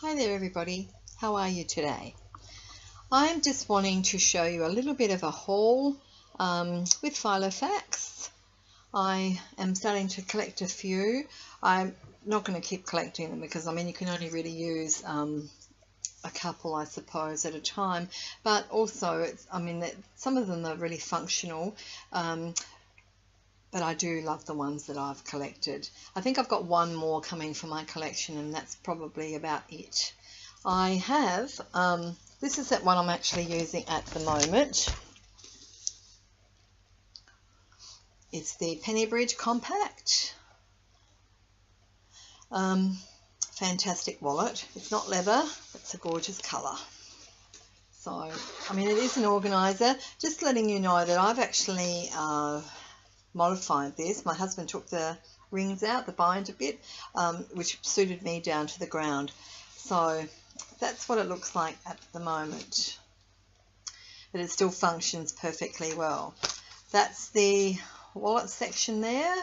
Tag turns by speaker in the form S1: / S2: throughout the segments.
S1: Hi there everybody, how are you today? I'm just wanting to show you a little bit of a haul with Filofax. I am starting to collect a few. I'm not going to keep collecting them because you can only really use a couple, I suppose, at a time, but also some of them are really functional. But I do love the ones that I've collected. I think I've got one more coming for my collection, and that's probably about it. I have, this is that one I'm actually using at the moment. It's the Pennybridge Compact. Fantastic wallet. It's not leather, it's a gorgeous colour. So, it is an organiser. Just letting you know that I've actually modified this. My husband took the rings out, the binder bit, which suited me down to the ground. So that's what it looks like at the moment, but it still functions perfectly well. That's the wallet section there.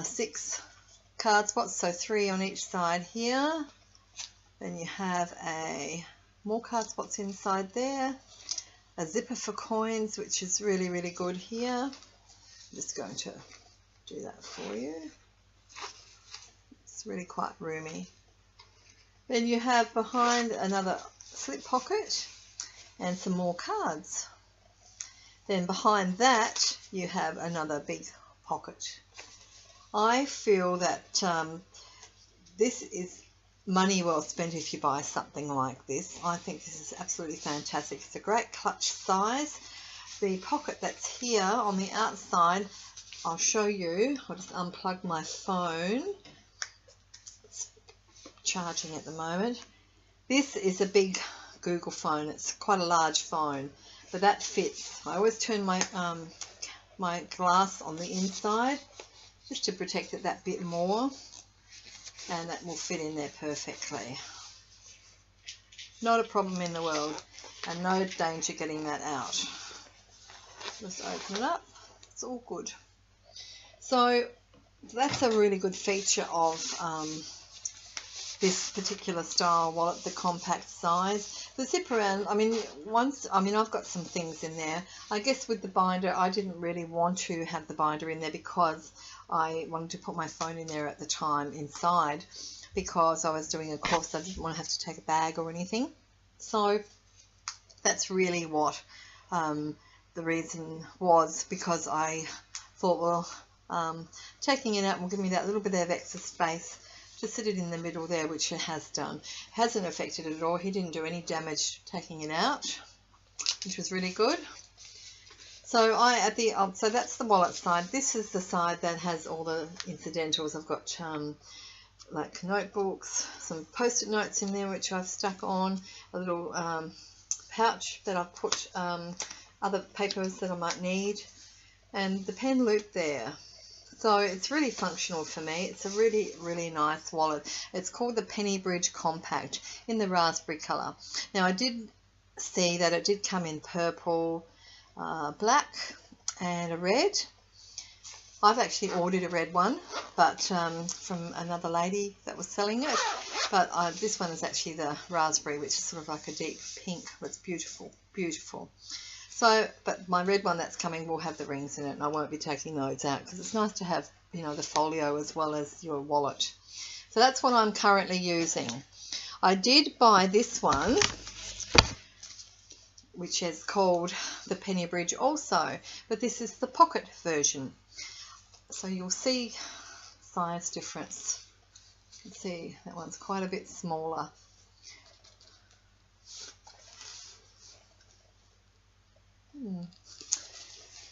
S1: 6 card spots, so 3 on each side here. Then you have more card spots inside there, a zipper for coins, which is really, really good here. I'm just going to do that for you. It's really quite roomy. Then you have behind another slip pocket and some more cards. Then behind that you have another big pocket. I feel that this is money well spent if you buy something like this. I think this is absolutely fantastic. It's a great clutch size. The pocket that's here on the outside, I'll show you. I'll just unplug my phone. It's charging at the moment. This is a big Google phone. It's quite a large phone, but that fits. I always turn my my glass on the inside just to protect it that bit more, and that will fit in there perfectly. Not a problem in the world, and no danger getting that out. Just open it up, it's all good. So that's a really good feature of this particular style wallet, the compact size. The zip around, I've got some things in there. I guess with the binder, I didn't really want to have the binder in there because I wanted to put my phone in there at the time inside, because I was doing a course. I didn't want to have to take a bag or anything. So that's really what the reason was, because I thought, well, taking it out will give me that little bit of extra space to sit it in the middle there, which it has done. It hasn't affected it at all. He didn't do any damage taking it out, which was really good. So so that's the wallet side. This is the side that has all the incidentals. I've got like notebooks, some post-it notes in there which I've stuck on, a little pouch that I've put other papers that I might need, and the pen loop there. So it's really functional for me. It's a really, really nice wallet. It's called the Pennybridge Compact in the raspberry colour. Now I did see that it did come in purple, black and a red. I've actually ordered a red one, but from another lady that was selling it. But this one is actually the raspberry, which is sort of like a deep pink. It's beautiful, beautiful. So, but my red one that's coming will have the rings in it, and I won't be taking those out because it's nice to have, the folio as well as your wallet. So that's what I'm currently using. I did buy this one, which is called the Pennybridge also, but this is the pocket version. So you'll see size difference. You can see that one's quite a bit smaller.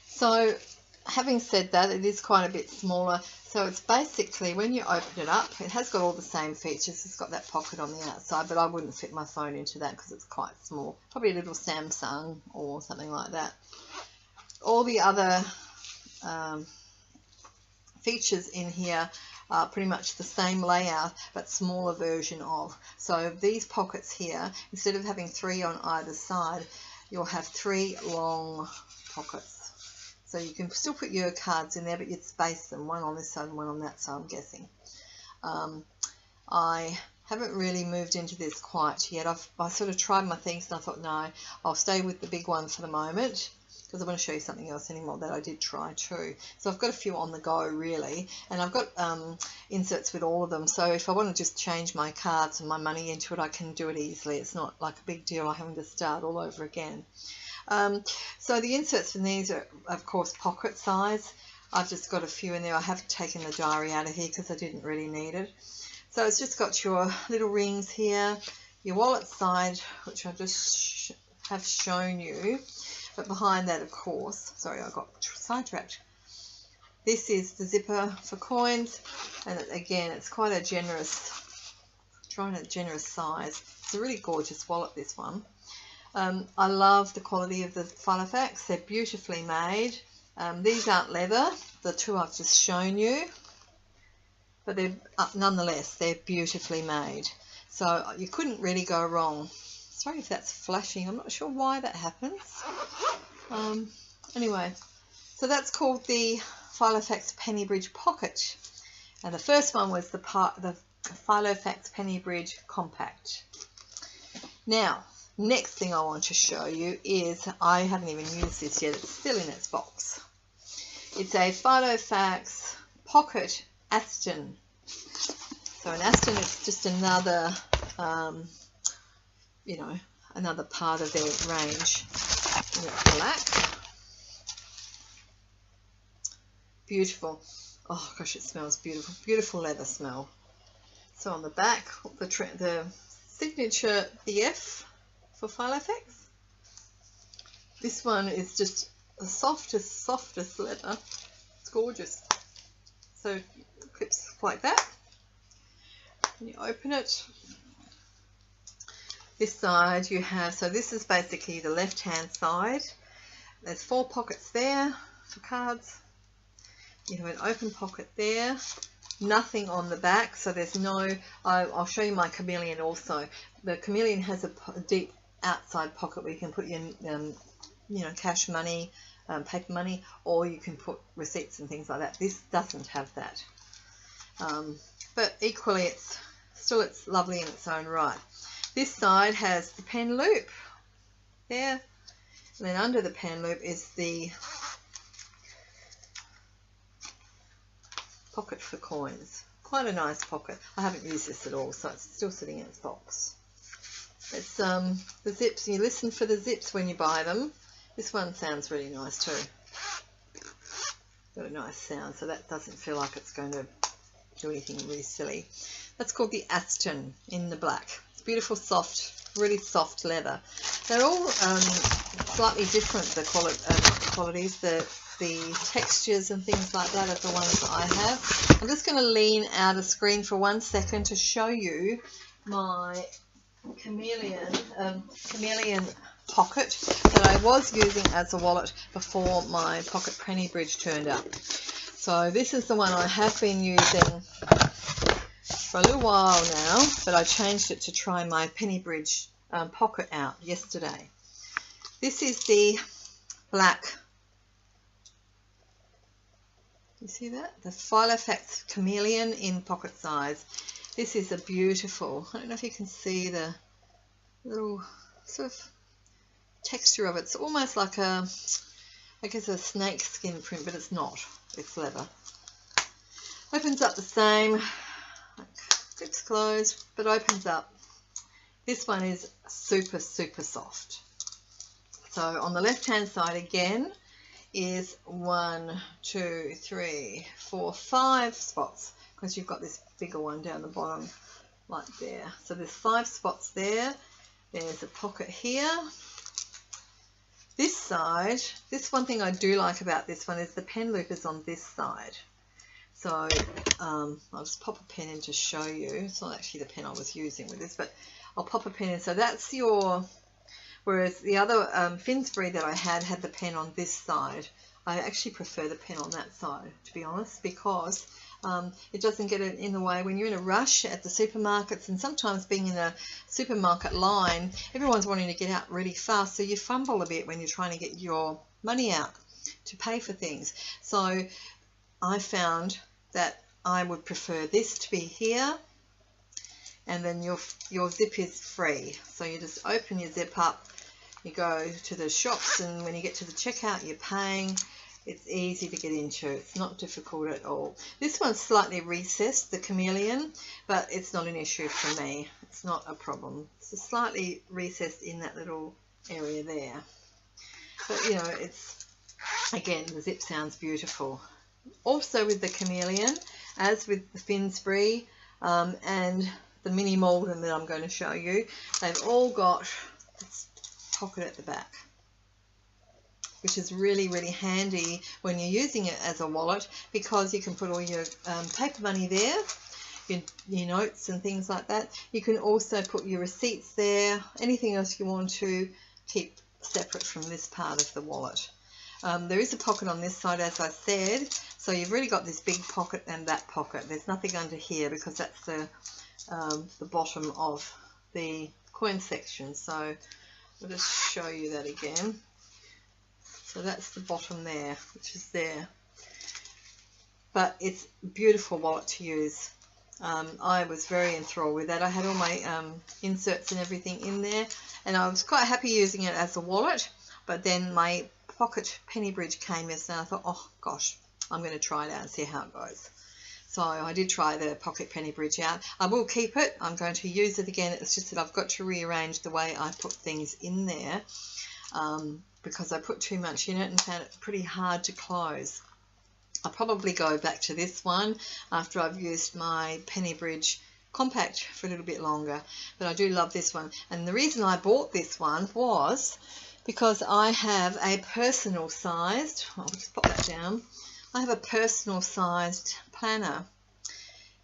S1: So having said that, it is quite a bit smaller. So it's basically, when you open it up, it has got all the same features. It's got that pocket on the outside, but I wouldn't fit my phone into that because it's quite small. Probably a little Samsung or something like that. All the other features in here are pretty much the same layout, but smaller version of. So these pockets here, instead of having 3 on either side, you'll have 3 long pockets. So you can still put your cards in there, but you'd space them, one on this side and one on that side, I'm guessing. I Haven't really moved into this quite yet. I sort of tried my things and I thought, no, I'll stay with the big one for the moment, because I want to show you something else anymore that I did try too. So I've got a few on the go really, and I've got inserts with all of them, so if I want to just change my cards and my money into it, I can do it easily. It's not like a big deal, I'm having to start all over again. So the inserts from these are of course pocket size. I've just got a few in there. I have taken the diary out of here because I didn't really need it. So it's just got your little rings here, your wallet side, which I just have shown you. But behind that, of course, sorry, I got sidetracked. This is the zipper for coins, and again, it's quite a generous size. It's a really gorgeous wallet, this one. I love the quality of the Filofax. They're beautifully made. These aren't leather, the two I've just shown you, but they're nonetheless, they're beautifully made. So you couldn't really go wrong. Sorry if that's flashing, I'm not sure why that happens. Anyway, so that's called the Filofax Pennybridge Pocket, and the first one was the Filofax Pennybridge Compact. Now, next thing I want to show you is, I haven't even used this yet, it's still in its box. It's a Filofax Pocket Aston. So an Aston is just another, you know, another part of their range. And it's black. Beautiful. Oh gosh, it smells beautiful. Beautiful leather smell. So on the back, the signature BF for Filofax. This one is just the softest leather. It's gorgeous. So it clips like that. When you open it, this side you have, so this is basically the left hand side. There's 4 pockets there for cards. You have an open pocket there, nothing on the back, so there's no, I'll show you my Chameleon also. The Chameleon has a deep outside pocket where you can put your you know, cash money, paper money, or you can put receipts and things like that. This doesn't have that, but equally it's lovely in its own right. This side has the pen loop there, and then under the pen loop is the pocket for coins. Quite a nice pocket. I haven't used this at all, so it's still sitting in its box. It's the zips. You listen for the zips when you buy them. This one sounds really nice too. Got a nice sound, so that doesn't feel like it's going to do anything really silly. That's called the Aston in the black. It's beautiful, soft, really soft leather. They're all slightly different, the qualities, the textures and things like that are the ones that I have. I'm just going to lean out of screen for 1 second to show you my Chameleon pocket that I was using as a wallet before my pocket Pennybridge turned up. So this is the one I have been using for a little while now, but I changed it to try my Pennybridge pocket out yesterday. This is the black. You see that? The Filofax Chameleon in pocket size. This is a beautiful, I don't know if you can see the little sort of texture of it. It's almost like a, I guess a snake skin print, but it's not. It's leather. Opens up the same, clips closed, but opens up. This one is super soft. So on the left hand side again is 1, 2, 3, 4, 5 spots, because you've got this bigger one down the bottom like there. So there's 5 spots there. There's a pocket here. This side, this one thing I do like about this one is the pen loop is on this side. So I'll just pop a pen in to show you. It's not actually the pen I was using with this, but I'll pop a pen in. So that's your, whereas the other Finsbury that I had the pen on this side. I actually prefer the pen on that side, to be honest, because it doesn't get in the way when you're in a rush at the supermarkets, and sometimes being in a supermarket line, everyone's wanting to get out really fast, so you fumble a bit when you're trying to get your money out to pay for things. So I found that I would prefer this to be here. and then your zip is free. So you just open your zip up, you go to the shops, and when you get to the checkout, you're paying. It's easy to get into. It's not difficult at all. This one's slightly recessed, the Chameleon, but it's not an issue for me. It's not a problem. It's just slightly recessed in that little area there. But you know, it's, again, the zip sounds beautiful. Also with the Chameleon, as with the Finsbury and the mini Malden that I'm going to show you, they've all got this pocket at the back, which is really, really handy when you're using it as a wallet, because you can put all your paper money there, your notes and things like that. You can also put your receipts there, anything else you want to keep separate from this part of the wallet. There is a pocket on this side, as I said, so you've really got this big pocket and that pocket. There's nothing under here because that's the bottom of the coin section. So I'll just show you that again. So that's the bottom there, which is there. But it's a beautiful wallet to use. I was very enthralled with that. I had all my inserts and everything in there, and I was quite happy using it as a wallet. But then my pocket Pennybridge came yesterday, and I thought, oh gosh, I'm going to try it out and see how it goes. So I did try the pocket Pennybridge out. I will keep it. I'm going to use it again. It's just that I've got to rearrange the way I put things in there, because I put too much in it and found it pretty hard to close. I'll probably go back to this one after I've used my Pennybridge compact for a little bit longer, but I do love this one. And the reason I bought this one was because I have a personal sized, I'll just pop that down, I have a personal sized planner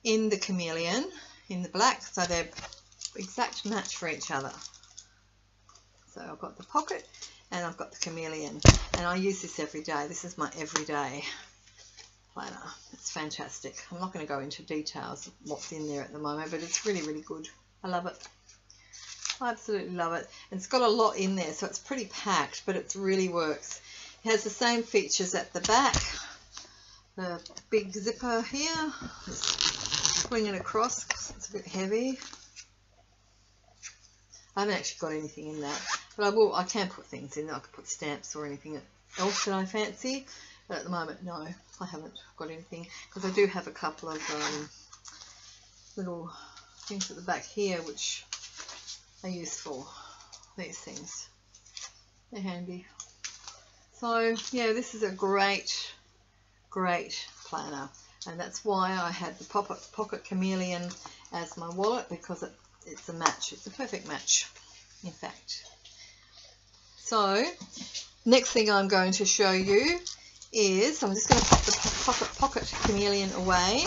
S1: in the Chameleon, in the black, so they're exact match for each other. So I've got the pocket and I've got the Chameleon, and I use this every day. This is my everyday planner. It's fantastic. I'm not going to go into details of what's in there at the moment, but it's really, really good. I love it. I absolutely love it. And it's got a lot in there, so it's pretty packed, but it really works. It has the same features at the back. The big zipper here. Just swing it across because it's a bit heavy. I haven't actually got anything in that, but I can put things in. I could put stamps or anything else that I fancy, but at the moment, no, I haven't got anything, because I do have a couple of little things at the back here which are useful. These things, they're handy. So yeah, this is a great planner, and that's why I had the pocket Chameleon as my wallet, because it's a match. It's a perfect match, in fact. So next thing I'm going to show you is, I'm just going to pop the pocket Chameleon away.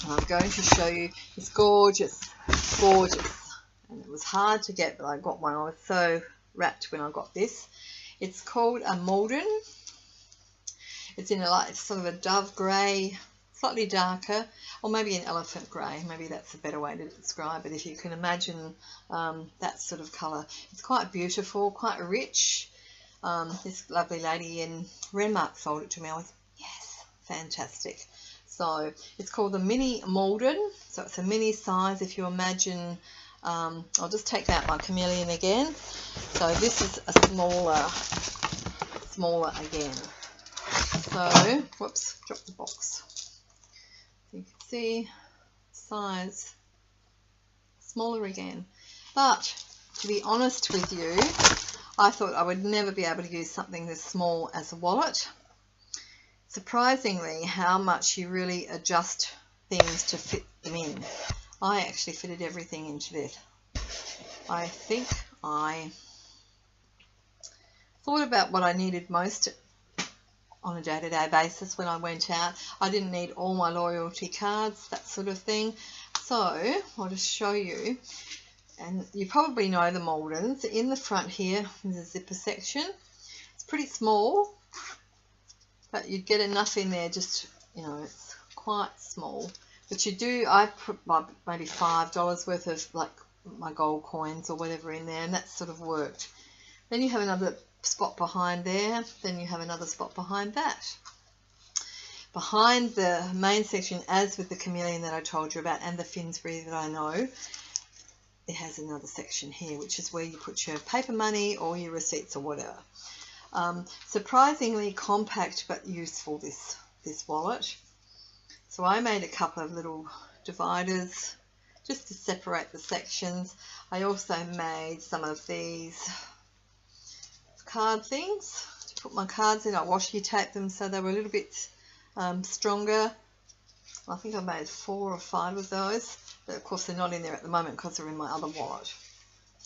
S1: I'm going to show you this gorgeous, and it was hard to get, but I got one. I was so rapt when I got this. It's called a Malden. It's in a sort of a dove grey, slightly darker, or maybe an elephant grey. Maybe that's a better way to describe it, if you can imagine that sort of colour. It's quite beautiful, quite rich. This lovely lady in Renmark sold it to me. I was, yes, fantastic. So it's called the Mini Malden. So it's a mini size. If you imagine, I'll just take out my Chameleon again. So this is a smaller again. So, whoops, dropped the box. You can see size smaller again. But to be honest with you, I thought I would never be able to use something this small as a wallet. Surprisingly, how much you really adjust things to fit them in. I actually fitted everything into this. I think I thought about what I needed most on a day-to-day basis when I went out. I didn't need all my loyalty cards, that sort of thing. So I'll just show you. And you probably know the Maldens. In the front here is a zipper section. It's pretty small, but you'd get enough in there, just, you know, it's quite small. But you do, I put maybe $5 worth of like my gold coins or whatever in there, and that sort of worked. Then you have another spot behind there, then you have another spot behind that. behind the main section, as with the Chameleon that I told you about and the Finsbury that I know, it has another section here, which is where you put your paper money or your receipts or whatever. Surprisingly compact but useful, this wallet. So I made a couple of little dividers just to separate the sections. I also made some of these card things to put my cards in. I washi taped them so they were a little bit stronger. I think I made 4 or 5 of those, but of course they're not in there at the moment because they're in my other wallet.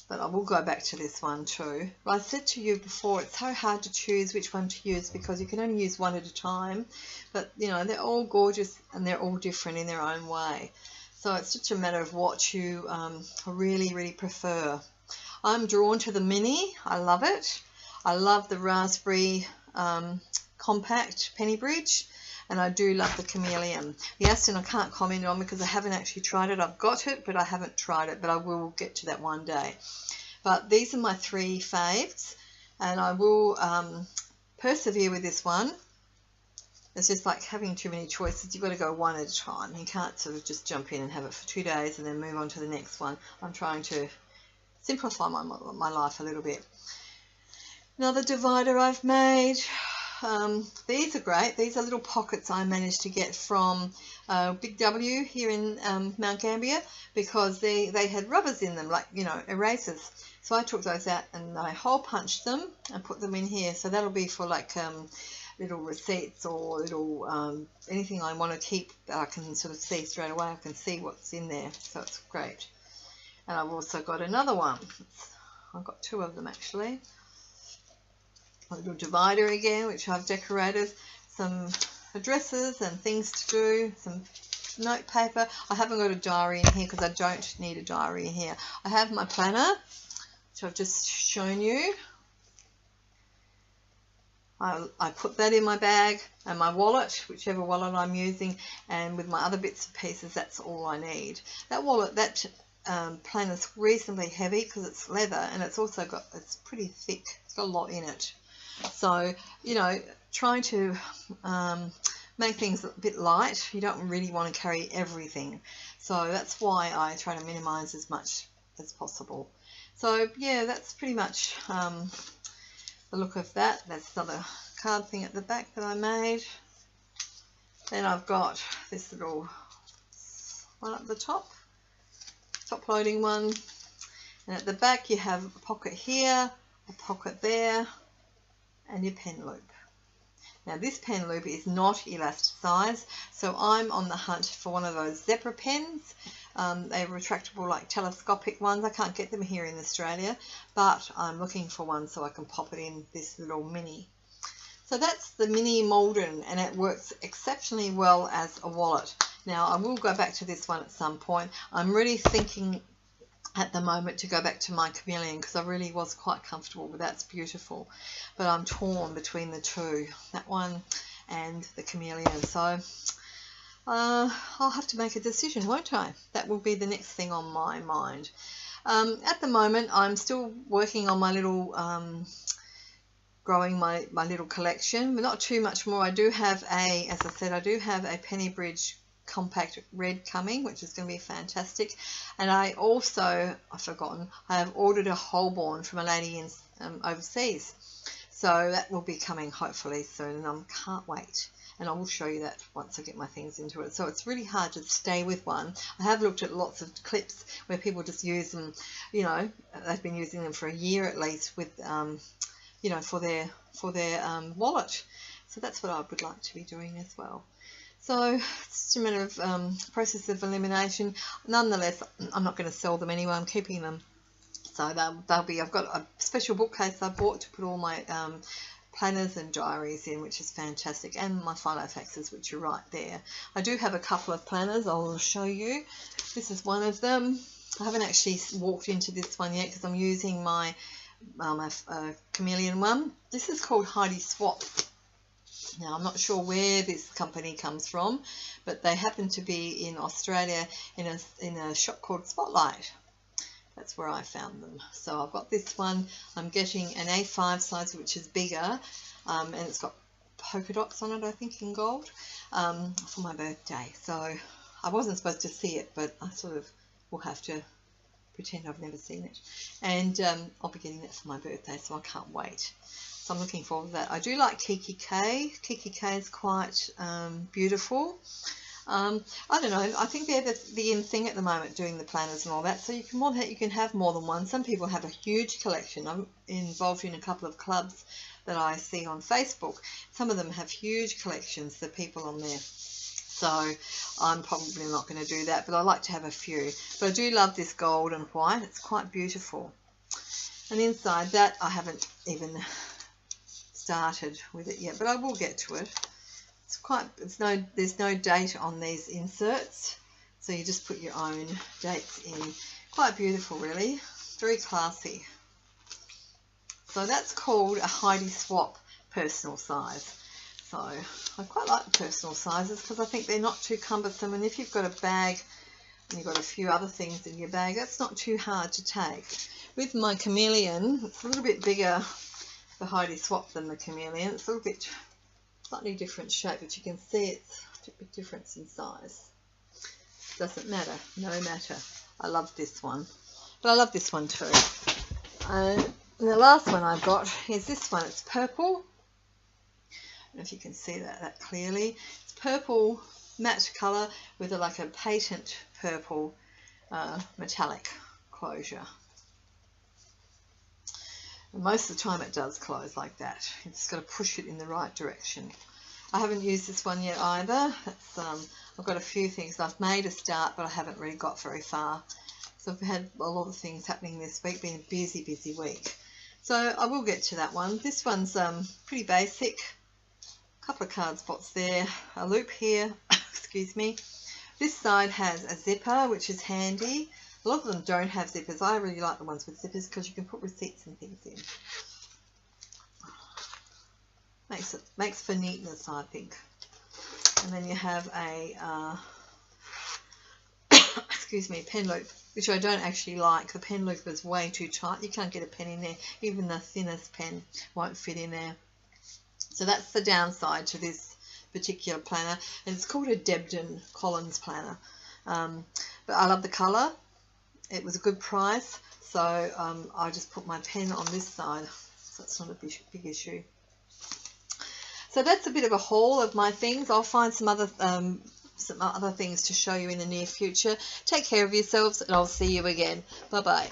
S1: But I will go back to this one too. But I said to you before, it's so hard to choose which one to use because you can only use one at a time. But you know, they're all gorgeous and they're all different in their own way. So it's just a matter of what you really prefer. I'm drawn to the mini. I love it. I love the raspberry compact Pennybridge. And I do love the Chameleon. The Aston I can't comment on because I haven't actually tried it. I've got it, but I haven't tried it. But I will get to that one day. But these are my 3 faves. And I will persevere with this one. It's just like having too many choices. You've got to go one at a time. You can't sort of just jump in and have it for 2 days and then move on to the next one. I'm trying to simplify my life a little bit. Another divider I've made. These are great. These are little pockets I managed to get from Big W here in Mount Gambier because they had rubbers in them, like, you know, erasers. So I took those out and I hole punched them and put them in here. So that'll be for like little receipts or little anything I want to keep that I can sort of see straight away. I can see what's in there. So it's great. And I've also got another one. I've got 2 of them actually. A little divider again, which I've decorated, some addresses and things to do, some note paper. I haven't got a diary in here because I don't need a diary in here. I have my planner, which I've just shown you. I put that in my bag and my wallet, whichever wallet I'm using, and with my other bits and pieces, that's all I need. That wallet, that planner's reasonably heavy because it's leather, and it's also got, it's pretty thick. It's got a lot in it. So, you know, trying to make things a bit light. You don't really want to carry everything. So that's why I try to minimize as much as possible. So, yeah, that's pretty much the look of that. That's another card thing at the back that I made. Then I've got this little one at the top loading one. And at the back you have a pocket here, a pocket there, and your pen loop. Now this pen loop is not elasticized, so I'm on the hunt for one of those zebra pens. They're retractable, like telescopic ones. I can't get them here in Australia, but I'm looking for one so I can pop it in this little mini. So that's the mini Malden, and it works exceptionally well as a wallet. Now I will go back to this one at some point. I'm really thinking at the moment to go back to my Chameleon because I really was quite comfortable with that. It's beautiful, but I'm torn between the 2, that one and the Chameleon. So I'll have to make a decision, won't I? That will be the next thing on my mind. At the moment I'm still working on my little growing my little collection, but not too much more. I do have as I said, I do have a Pennybridge compact red coming, which is going to be fantastic. And I also, I've forgotten, I have ordered a Holborn from a lady in overseas, so that will be coming hopefully soon, and I can't wait. And I will show you that once I get my things into it. So it's really hard to stay with one. I have looked at lots of clips where people just use them, you know, they've been using them for a year at least with you know, for their wallet. So that's what I would like to be doing as well. So it's just a matter of process of elimination. Nonetheless, I'm not going to sell them anyway. I'm keeping them. So they'll be. I've got a special bookcase I bought to put all my planners and diaries in, which is fantastic, and my Filofaxes, which are right there. I do have a couple of planners. I'll show you. This is one of them. I haven't actually walked into this one yet because I'm using my Chameleon one. This is called Heidi Swap. Now, I'm not sure where this company comes from, but they happen to be in Australia in a shop called Spotlight. That's where I found them. So I've got this one. I'm getting an A5 size, which is bigger, and it's got polka dots on it, I think, in gold, for my birthday. So I wasn't supposed to see it, but I sort of will have to pretend I've never seen it. And I'll be getting that for my birthday, so I can't wait. So I'm looking forward to that. I do like Kiki K. Kiki K is quite beautiful. I don't know, I think they're the in thing at the moment, doing the planners and all that, so you can have more than one. Some people have a huge collection. I'm involved in a couple of clubs that I see on Facebook. Some of them have huge collections, the people on there. So I'm probably not going to do that, but I like to have a few. But I do love this gold and white. It's quite beautiful. And inside that, I haven't even started with it yet, but I will get to it. There's no date on these inserts, so you just put your own dates in. Quite beautiful, really. Very classy. So that's called a Heidi Swap personal size. So I quite like the personal sizes because I think they're not too cumbersome, and if you've got a bag and you've got a few other things in your bag, that's not too hard to take. With my Chameleon, it's a little bit bigger, the Heidi Swap, than the Chameleon. It's a little bit slightly different shape, but you can see it's a big difference in size. Doesn't matter, no matter. I love this one, but I love this one too. And the last one I've got is this one. It's purple. I don't know if you can see that clearly. It's purple matte colour with like a patent purple metallic closure. And most of the time it does close like that. You've just got to push it in the right direction. I haven't used this one yet either. It's, I've got a few things. I've made a start, but I haven't really got very far. So I've had a lot of things happening this week, been a busy week. So I will get to that one. This one's pretty basic. A couple of card spots there, a loop here, excuse me. This side has a zipper, which is handy. A lot of them don't have zippers. I really like the ones with zippers because you can put receipts and things in. Makes for neatness, I think. And then you have a excuse me, pen loop, which I don't actually like. The pen loop is way too tight. You can't get a pen in there. Even the thinnest pen won't fit in there. So that's the downside to this particular planner, and it's called a Debden Collins planner. But I love the colour. It was a good price, so I just put my pen on this side, so it's not a big issue. So that's a bit of a haul of my things. I'll find some other things to show you in the near future. Take care of yourselves, and I'll see you again. Bye bye.